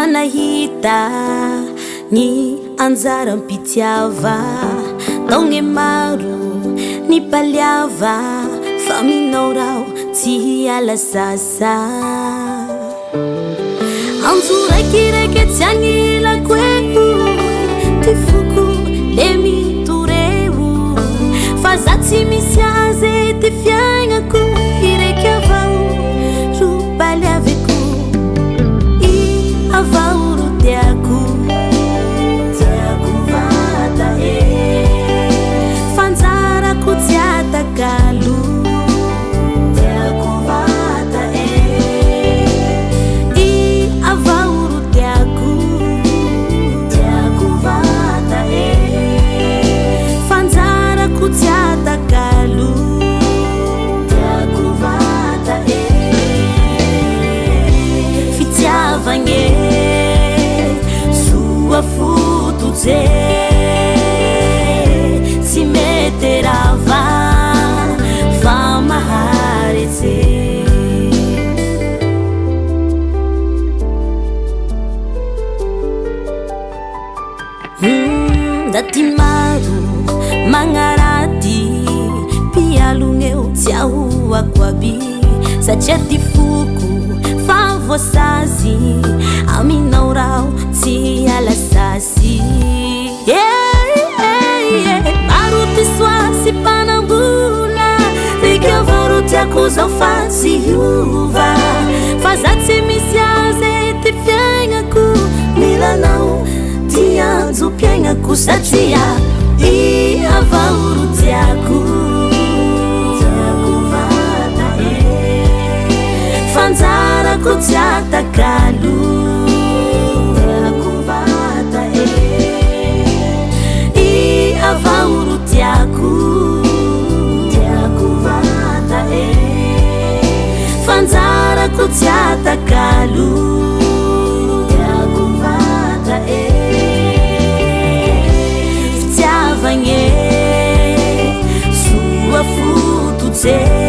manahita ny anjaram-pitiava taogne maro ny paliava fa minao rao tsy hiala sasa anjoraikireky tsy agnilako eo ty foko le mitoreo fa za tsy misy azy ty fiaignako ireky avao ro paliaveko i avao ro tiako vata e fanjarako tsy atakalo tiako vata e i avao ro tiako vata e fanjarako tsy atakalo tiako vata e fitiavagne sua fotoje tsy meterava fa maharitsy daty maro magnaraty pialogneo tsy ahoako aby satria ty foko fa voasazy aminao rao tsy ala sasy maro ty soasy mpanambola rika avao ro tiako zao fa tsy hiova fa za tsy misy azy ty fiaignako milanao ty anjom-piaignako satria i avao ro tiako vata e fanjarako tsy atakalo tiako vata e i avao ro tiako vata e fanjarako tsy atakalo tiako vata e fitiavagne sua fotoje